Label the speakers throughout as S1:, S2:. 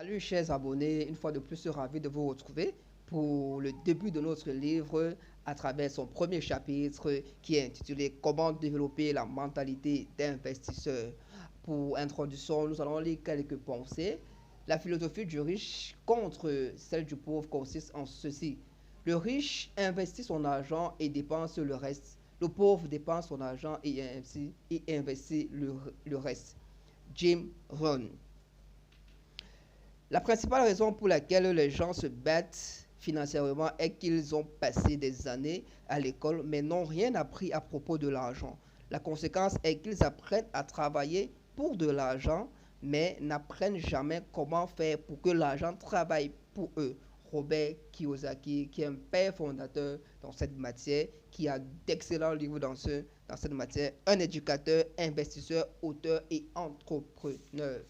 S1: Salut chers abonnés, une fois de plus ravi de vous retrouver pour le début de notre livre à travers son premier chapitre qui est intitulé Comment développer la mentalité d'investisseur. Pour introduction, nous allons lire quelques pensées. La philosophie du riche contre celle du pauvre consiste en ceci. Le riche investit son argent et dépense le reste. Le pauvre dépense son argent et investit le reste. Jim Rohn. La principale raison pour laquelle les gens se battent financièrement est qu'ils ont passé des années à l'école mais n'ont rien appris à propos de l'argent. La conséquence est qu'ils apprennent à travailler pour de l'argent mais n'apprennent jamais comment faire pour que l'argent travaille pour eux. Robert Kiyosaki, qui est un père fondateur dans cette matière, qui a d'excellents livres dans cette matière, un éducateur, investisseur, auteur et entrepreneur.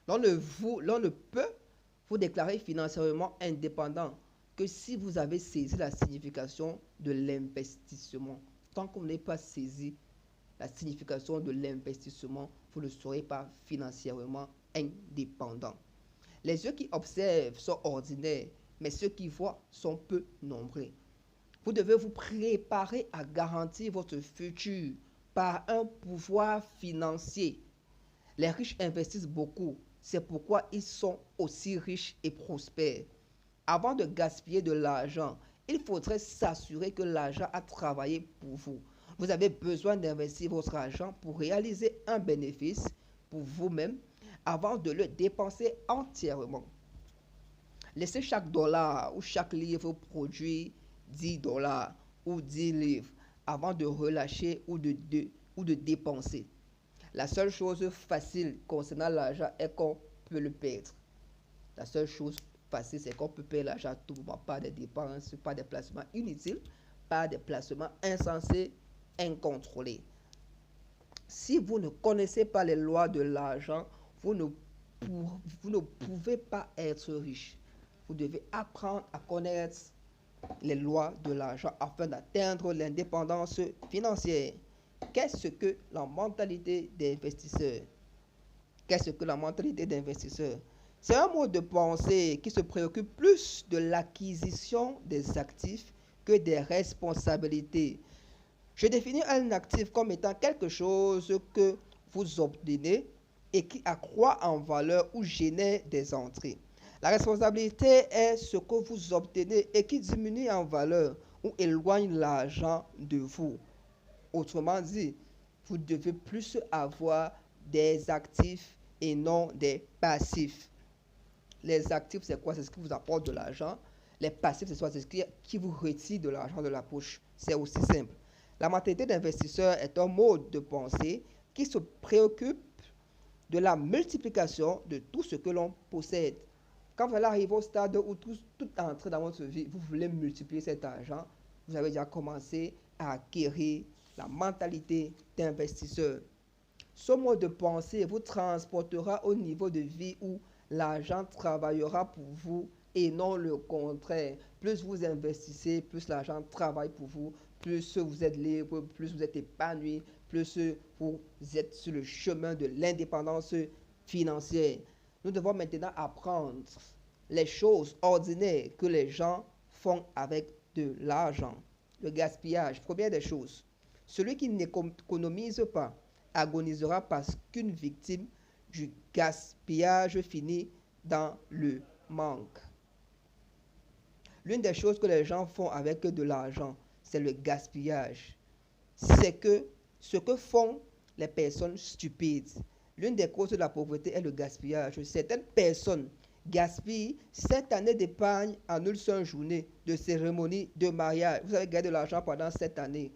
S1: L'on ne peut vous déclarer financièrement indépendant que si vous avez saisi la signification de l'investissement. Tant qu'on n'est pas saisi la signification de l'investissement, vous ne serez pas financièrement indépendant. Les yeux qui observent sont ordinaires, mais ceux qui voient sont peu nombreux. Vous devez vous préparer à garantir votre futur par un pouvoir financier. Les riches investissent beaucoup, c'est pourquoi ils sont aussi riches et prospères. Avant de gaspiller de l'argent, il faudrait s'assurer que l'argent a travaillé pour vous. Vous avez besoin d'investir votre argent pour réaliser un bénéfice pour vous-même avant de le dépenser entièrement. Laissez chaque dollar ou chaque livre produire 10 dollars ou 10 livres avant de relâcher ou de dépenser. La seule chose facile concernant l'argent est qu'on peut le perdre. La seule chose facile, c'est qu'on peut perdre l'argent à tout moment, pas des dépenses, pas des placements inutiles, pas des placements insensés, incontrôlés. Si vous ne connaissez pas les lois de l'argent, vous ne pouvez pas être riche. Vous devez apprendre à connaître les lois de l'argent afin d'atteindre l'indépendance financière. Qu'est-ce que la mentalité d'investisseur? Qu'est-ce que la mentalité d'investisseur? C'est un mode de pensée qui se préoccupe plus de l'acquisition des actifs que des responsabilités. Je définis un actif comme étant quelque chose que vous obtenez et qui accroît en valeur ou génère des entrées. La responsabilité est ce que vous obtenez et qui diminue en valeur ou éloigne l'argent de vous. Autrement dit, vous devez plus avoir des actifs et non des passifs. Les actifs, c'est quoi? C'est ce qui vous apporte de l'argent. Les passifs, c'est quoi? C'est ce qui vous retire de l'argent de la poche. C'est aussi simple. La mentalité d'investisseur est un mode de pensée qui se préoccupe de la multiplication de tout ce que l'on possède. Quand vous allez arriver au stade où tout entrée dans votre vie, vous voulez multiplier cet argent, vous avez déjà commencé à acquérir la mentalité d'investisseur. Ce mode de pensée vous transportera au niveau de vie où l'argent travaillera pour vous et non le contraire. Plus vous investissez, plus l'argent travaille pour vous, plus vous êtes libre, plus vous êtes épanoui, plus vous êtes sur le chemin de l'indépendance financière. Nous devons maintenant apprendre les choses ordinaires que les gens font avec de l'argent. Le gaspillage, première des choses. Celui qui n'économise pas agonisera parce qu'une victime du gaspillage finit dans le manque. L'une des choses que les gens font avec de l'argent, c'est le gaspillage. C'est que ce que font les personnes stupides. L'une des causes de la pauvreté est le gaspillage. Certaines personnes gaspillent 7 années d'épargne en une seule journée de cérémonie de mariage. Vous avez gagné de l'argent pendant 7 années.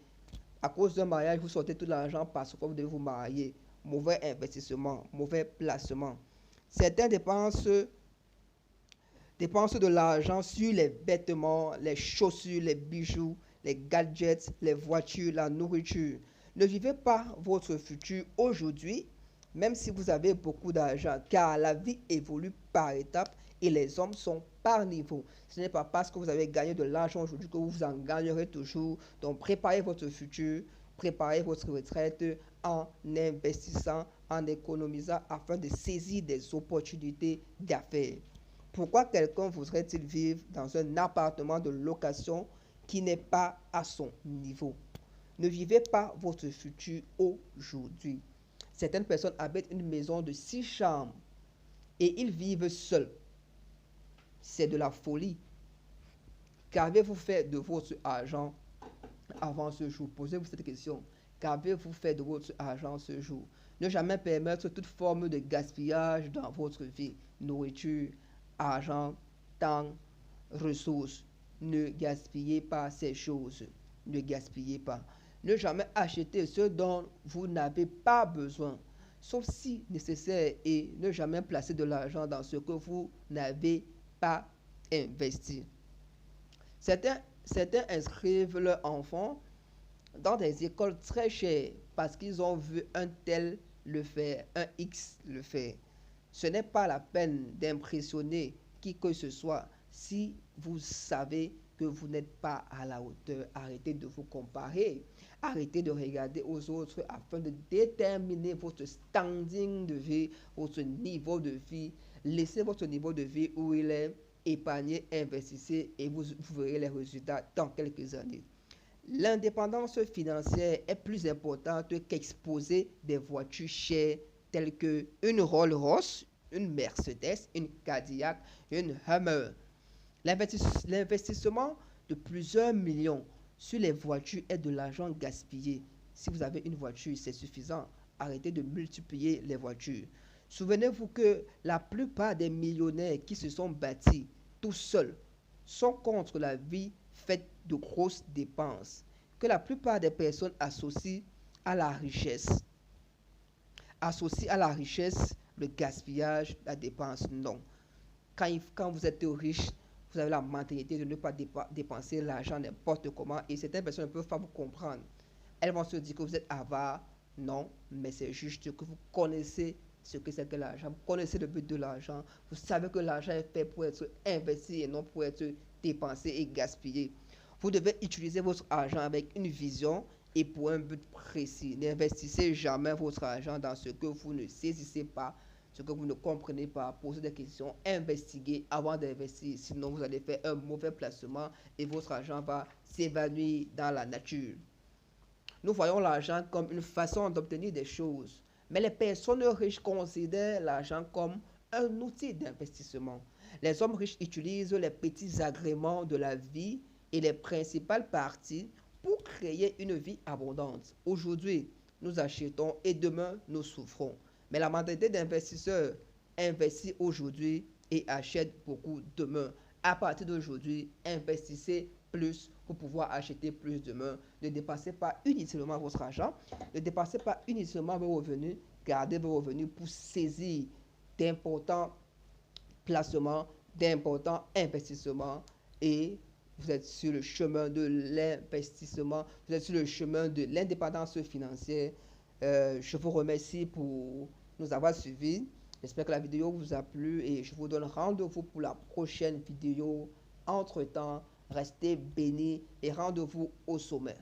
S1: À cause d'un mariage, vous sortez tout l'argent parce que vous devez vous marier. Mauvais investissement, mauvais placement. Certains dépensent de l'argent sur les vêtements, les chaussures, les bijoux, les gadgets, les voitures, la nourriture. Ne vivez pas votre futur aujourd'hui, même si vous avez beaucoup d'argent, car la vie évolue par étapes et les hommes sont par niveau. Ce n'est pas parce que vous avez gagné de l'argent aujourd'hui que vous en gagnerez toujours. Donc préparez votre futur préparer votre retraite en investissant, en économisant afin de saisir des opportunités d'affaires. Pourquoi quelqu'un voudrait-il vivre dans un appartement de location qui n'est pas à son niveau? Ne vivez pas votre futur aujourd'hui. Certaines personnes habitent une maison de 6 chambres et ils vivent seuls. C'est de la folie. Qu'avez-vous fait de votre argent avant ce jour? Posez-vous cette question. Qu'avez-vous fait de votre argent ce jour? Ne jamais permettre toute forme de gaspillage dans votre vie. Nourriture, argent, temps, ressources. Ne gaspillez pas ces choses. Ne gaspillez pas. Ne jamais acheter ce dont vous n'avez pas besoin, sauf si nécessaire, et ne jamais placer de l'argent dans ce que vous n'avez pas investi. Certains inscrivent leurs enfants dans des écoles très chères parce qu'ils ont vu un tel le faire, un X le faire. Ce n'est pas la peine d'impressionner qui que ce soit si vous savez que vous n'êtes pas à la hauteur. Arrêtez de vous comparer. Arrêtez de regarder aux autres afin de déterminer votre standing de vie, votre niveau de vie. Laissez votre niveau de vie où il est, épargnez, investissez et vous verrez les résultats dans quelques années. L'indépendance financière est plus importante qu'exposer des voitures chères telles qu'une Rolls-Royce, une Mercedes, une Cadillac, une Hummer. L'investissement de plusieurs millions sur les voitures est de l'argent gaspillé. Si vous avez une voiture, c'est suffisant. Arrêtez de multiplier les voitures. Souvenez-vous que la plupart des millionnaires qui se sont bâtis tout seuls sont contre la vie faite de grosses dépenses, que la plupart des personnes associent à la richesse. Associent à la richesse le gaspillage, la dépense. Non. Quand vous êtes riche, vous avez la mentalité de ne pas dépenser l'argent n'importe comment et certaines personnes ne peuvent pas vous comprendre. Elles vont se dire que vous êtes avare. Non, mais c'est juste que vous connaissez ce que c'est que l'argent, vous connaissez le but de l'argent, vous savez que l'argent est fait pour être investi et non pour être dépensé et gaspillé. Vous devez utiliser votre argent avec une vision et pour un but précis. N'investissez jamais votre argent dans ce que vous ne saisissez pas, ce que vous ne comprenez pas. Posez des questions, investiguez avant d'investir. Sinon, vous allez faire un mauvais placement et votre argent va s'évanouir dans la nature. Nous voyons l'argent comme une façon d'obtenir des choses. Mais les personnes riches considèrent l'argent comme un outil d'investissement. Les hommes riches utilisent les petits agréments de la vie et les principales parties pour créer une vie abondante. Aujourd'hui, nous achetons et demain, nous souffrons. Mais la mentalité d'investisseur investit aujourd'hui et achète beaucoup demain. À partir d'aujourd'hui, investissez plus pour pouvoir acheter plus demain. Ne dépensez pas inutilement votre argent. Ne dépensez pas inutilement vos revenus. Gardez vos revenus pour saisir d'importants placements, d'importants investissements et vous êtes sur le chemin de l'investissement, vous êtes sur le chemin de l'indépendance financière. Je vous remercie pour nous avoir suivis. J'espère que la vidéo vous a plu et je vous donne rendez-vous pour la prochaine vidéo. Entre-temps, restez bénis et rendez-vous au sommet.